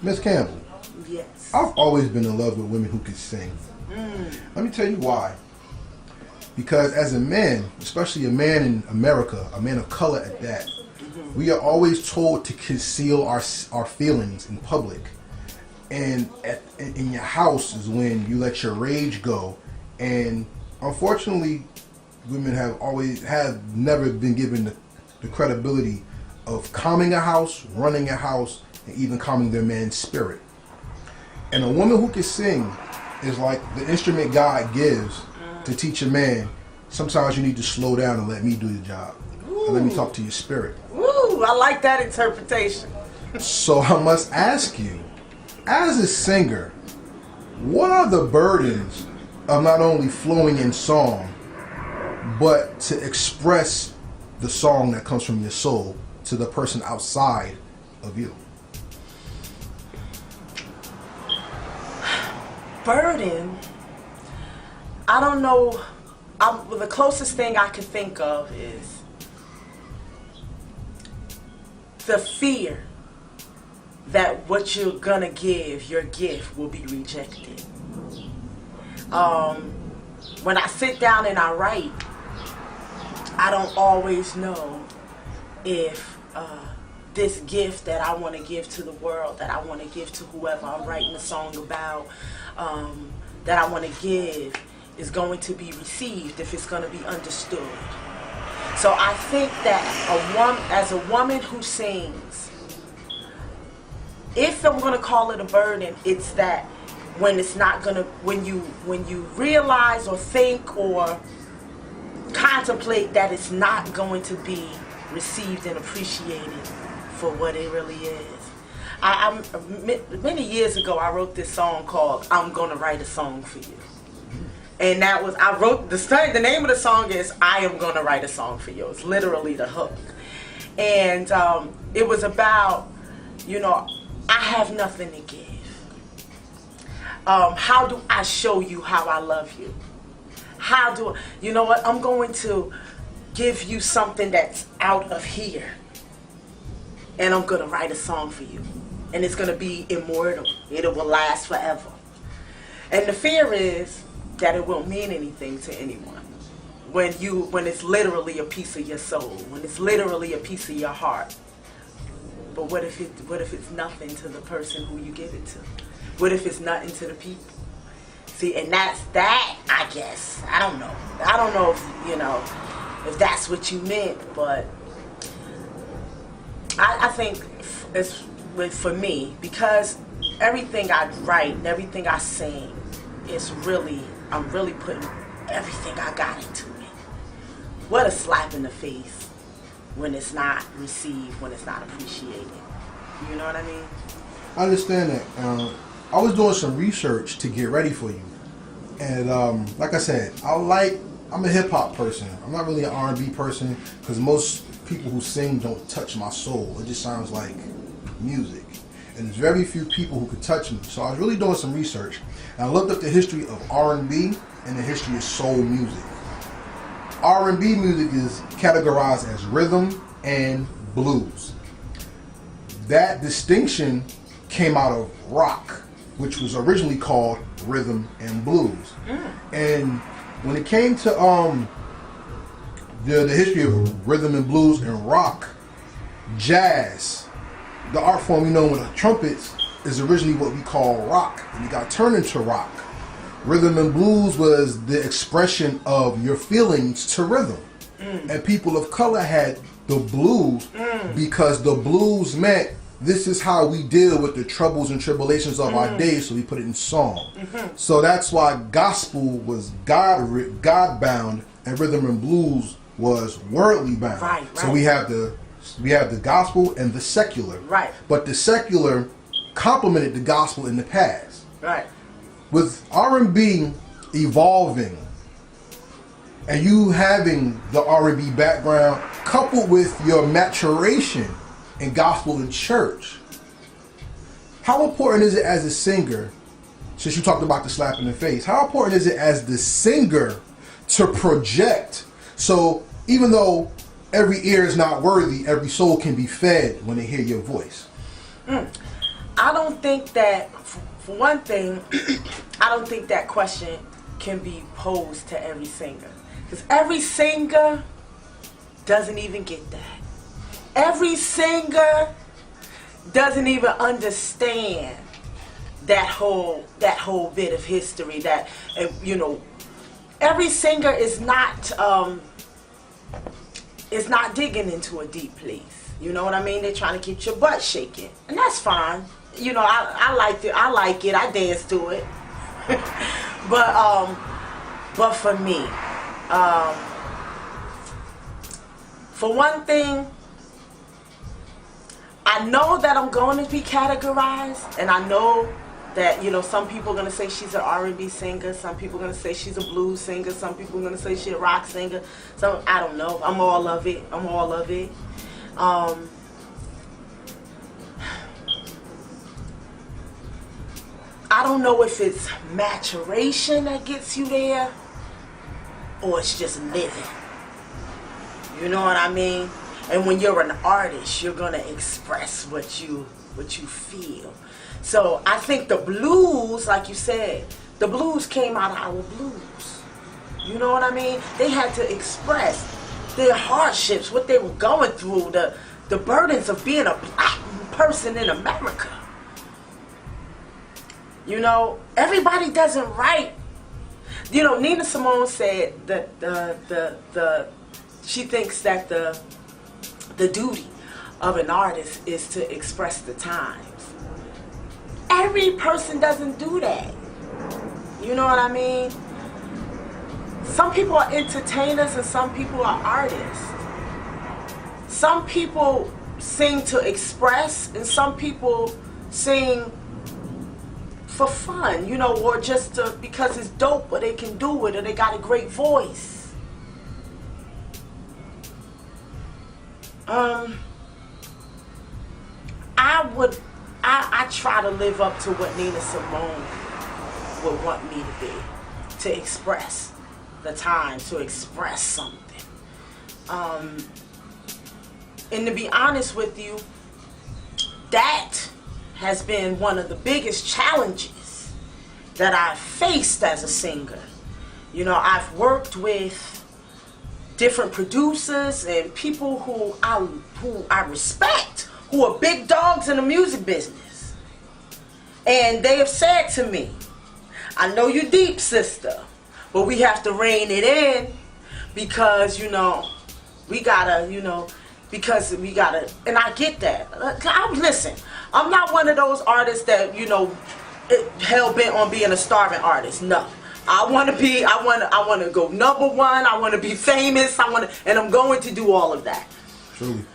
Miss Campbell, Yes. I've always been in love with women who can sing. Let me tell you why. Because as a man, especially a man in America, a man of color at that, we are always told to conceal our feelings in public. And in your house is when you let your rage go. And unfortunately, women have never been given the credibility of calming a house, running a house, and even calming their man's spirit. And a woman who can sing is like the instrument God gives to teach a man. Sometimes you need to slow down and let me do the job. And let me talk to your spirit. Ooh, I like that interpretation. So I must ask you, as a singer, what are the burdens of not only flowing in song, but to express the song that comes from your soul to the person outside of you? Burden, I don't know. The closest thing I can think of is the fear that what you're gonna give, your gift, will be rejected. When I sit down and I write, I don't always know if this gift that I want to give to the world, that I want to give to whoever I'm writing a song about, that I want to give, is going to be received, if it's going to be understood. So I think that as a woman who sings, if I'm going to call it a burden, it's that when it's not going to, when you realize or think or contemplate that it's not going to be received and appreciated for what it really is. Many years ago, I wrote this song called "I'm Gonna Write a Song for You," and that was, I wrote the name of the song is "I Am Gonna Write a Song for You." It's literally the hook, and it was about, I have nothing to give. How do I show you how I love you? You know what? I'm going to give you something that's out of here, and I'm gonna write a song for you, and it's gonna be immortal. It will last forever. And the fear is that it won't mean anything to anyone when it's literally a piece of your soul, when it's literally a piece of your heart. But what if it's nothing to the person who you give it to? What if it's nothing to the people? See, and that's that, I guess. I don't know if that's what you meant, but I think it's for me, because everything I write and everything I sing is I'm really putting everything I got into it. What a slap in the face when it's not received, when it's not appreciated. You know what I mean? I understand that. I was doing some research to get ready for you, and like I said, I'm a hip hop person. I'm not really an R&B person, because most people who sing don't touch my soul. It just sounds like music, and there's very few people who could touch me. So I was really doing some research, and I looked up the history of R&B and the history of soul music. R&B music is categorized as rhythm and blues. That distinction came out of rock, which was originally called rhythm and blues. And when it came to the history of rhythm and blues and rock, jazz, the art form we know with the trumpets, is originally what we call rock, and it got turned into rock. Rhythm and blues was the expression of your feelings to rhythm. And people of color had the blues because the blues meant this is how we deal with the troubles and tribulations of our day, so we put it in song. So that's why gospel was God-bound and rhythm and blues was worldly bound. Right. So we have the gospel and the secular. Right. But the secular complemented the gospel in the past. Right. With R&B evolving and you having the R&B background coupled with your maturation in gospel and church, how important is it as a singer, since you talked about the slap in the face, how important is it as the singer to project, so even though every ear is not worthy, every soul can be fed when they hear your voice? I don't think that, for one thing, I don't think that question can be posed to every singer. Because every singer doesn't even get that. Every singer doesn't even understand that whole bit of history. That, you know, every singer is not digging into a deep place. You know what I mean? They're trying to keep your butt shaking, and that's fine. You know, I like it. I dance to it. But for me, for one thing, I know that I'm going to be categorized, and I know that, you know, some people are going to say she's an R&B singer, some people are going to say she's a blues singer, some people are going to say she's a rock singer. So I don't know. I'm all of it. I don't know if it's maturation that gets you there, or it's just living. You know what I mean? And when you're an artist, you're gonna express what you feel. So I think the blues, like you said, the blues came out of our blues. You know what I mean? They had to express their hardships, what they were going through, the burdens of being a black person in America. You know, everybody doesn't write. You know, Nina Simone said that she thinks that the duty of an artist is to express the times. Every person doesn't do that. You know what I mean? Some people are entertainers and some people are artists. Some people sing to express and some people sing for fun, you know, or just because it's dope, or they can do it, or they got a great voice. I try to live up to what Nina Simone would want me to be, to express the time, to express something. And to be honest with you, that has been one of the biggest challenges that I've faced as a singer. You know, I've worked with different producers and people who I respect, who are big dogs in the music business. And they have said to me, I know you're deep, sister, but we have to rein it in because, you know, we gotta, you know, because we gotta, and I get that. Listen, I'm not one of those artists that, you know, hell bent on being a starving artist. No. I want to go number one. I want to be famous. And I'm going to do all of that. Truly.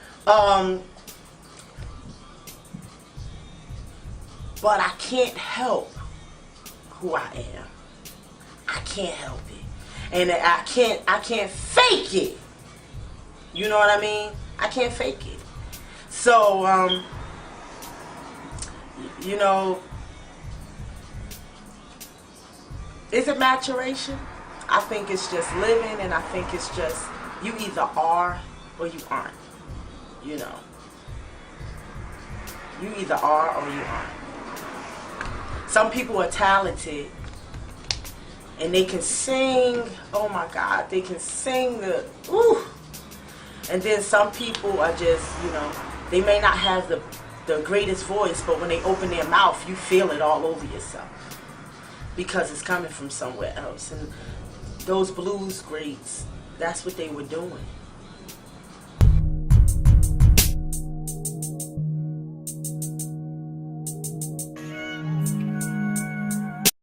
But I can't help who I am. I can't help it. And I can't fake it. You know what I mean? I can't fake it. So, you know, is it maturation? I think it's just living, and I think it's just, you either are or you aren't. You know. You either are or you aren't. Some people are talented and they can sing, oh my God, they can sing the, ooh. And then some people are just, you know, they may not have the greatest voice, but when they open their mouth, you feel it all over yourself because it's coming from somewhere else. And those blues greats, that's what they were doing.